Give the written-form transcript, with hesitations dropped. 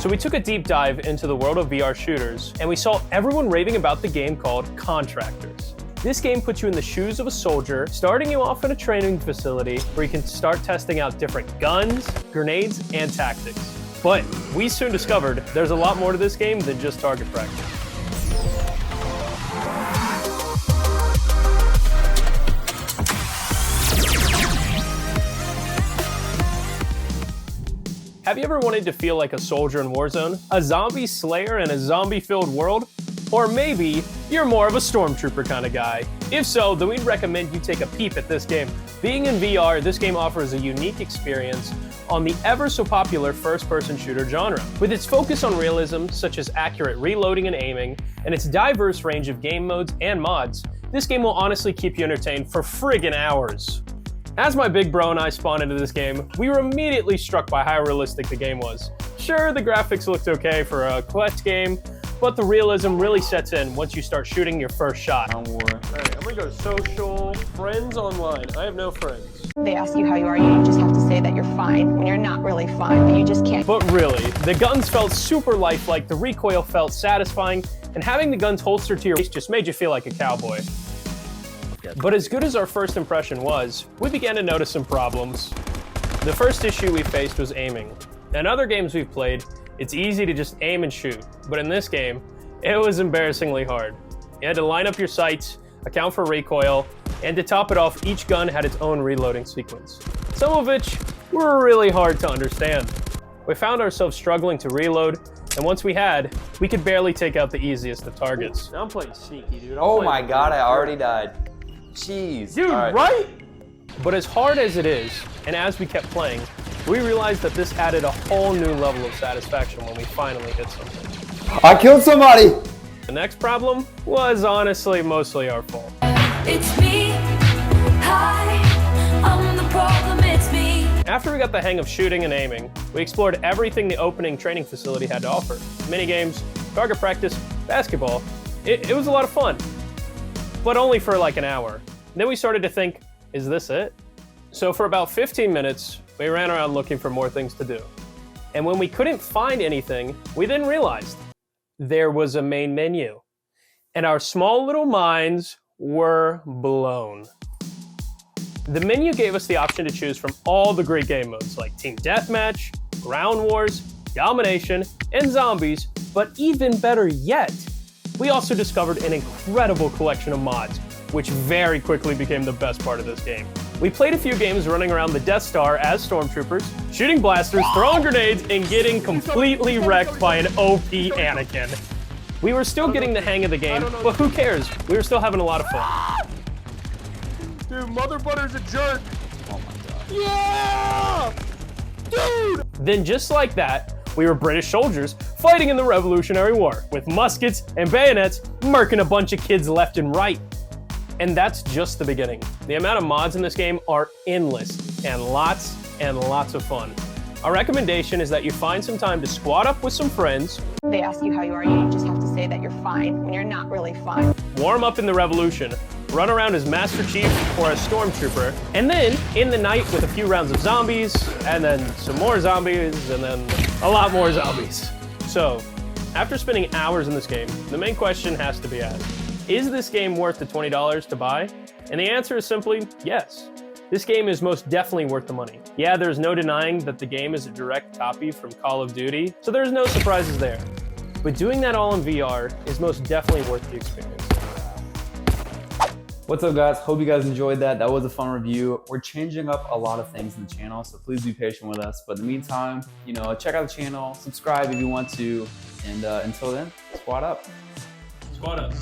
So we took a deep dive into the world of VR shooters, and we saw everyone raving about the game called Contractors. This game puts you in the shoes of a soldier, starting you off in a training facility where you can start testing out different guns, grenades, and tactics. But we soon discovered there's a lot more to this game than just target practice. Have you ever wanted to feel like a soldier in Warzone? A zombie slayer in a zombie-filled world? Or maybe you're more of a stormtrooper kind of guy. If so, then we'd recommend you take a peep at this game. Being in VR, this game offers a unique experience on the ever so popular first-person shooter genre. With its focus on realism, such as accurate reloading and aiming, and its diverse range of game modes and mods, this game will honestly keep you entertained for friggin' hours. As my big bro and I spawned into this game, we were immediately struck by how realistic the game was. Sure, the graphics looked okay for a collect game, but the realism really sets in once you start shooting your first shot. Alright, I'm gonna go to social, friends online. I have no friends. They ask you how you are, you just have to say that you're fine when you're not really fine, but you just can't. But really, the guns felt super lifelike, the recoil felt satisfying, and having the guns holstered to your waist just made you feel like a cowboy. But as good as our first impression was, we began to notice some problems. The first issue we faced was aiming. In other games we've played, it's easy to just aim and shoot, but in this game, it was embarrassingly hard. You had to line up your sights, account for recoil, and to top it off, each gun had its own reloading sequence, some of which were really hard to understand. We found ourselves struggling to reload, and once we had, we could barely take out the easiest of targets. Now I'm playing sneaky, dude. Oh my god, I already died. Jeez. Dude, right? But as hard as it is, and as we kept playing, we realized that this added a whole new level of satisfaction when we finally hit something. I killed somebody! The next problem was honestly mostly our fault. It's me, hi, I'm the problem, it's me. After we got the hang of shooting and aiming, we explored everything the opening training facility had to offer. Minigames, target practice, basketball. It was a lot of fun, but only for like an hour. Then we started to think, is this it? So for about 15 minutes, we ran around looking for more things to do. And when we couldn't find anything, we then realized there was a main menu. And our small little minds were blown. The menu gave us the option to choose from all the great game modes like Team Deathmatch, Ground Wars, Domination, and Zombies, but even better yet, we also discovered an incredible collection of mods, which very quickly became the best part of this game. We played a few games running around the Death Star as stormtroopers, shooting blasters, throwing grenades, and getting completely wrecked by an OP Anakin. We were still getting the hang of the game, but who cares? We were still having a lot of fun. Dude, Mother Butter's a jerk. Oh my god. Yeah! Dude! Then just like that, we were British soldiers fighting in the Revolutionary War with muskets and bayonets, murking a bunch of kids left and right. And that's just the beginning. The amount of mods in this game are endless and lots of fun. Our recommendation is that you find some time to squad up with some friends. They ask you how you are, you just have to say that you're fine when you're not really fine. Warm up in the Revolution, run around as Master Chief or a Stormtrooper, and then in the night with a few rounds of zombies, and then some more zombies, and then a lot more zombies. So, after spending hours in this game, the main question has to be asked. Is this game worth the $20 to buy? And the answer is simply yes. This game is most definitely worth the money. Yeah, there's no denying that the game is a direct copy from Call of Duty, so there's no surprises there. But doing that all in VR is most definitely worth the experience. What's up guys, hope you guys enjoyed that. That was a fun review. We're changing up a lot of things in the channel, so please be patient with us. But in the meantime, check out the channel, subscribe if you want to, and until then, squad up. SqawdUp.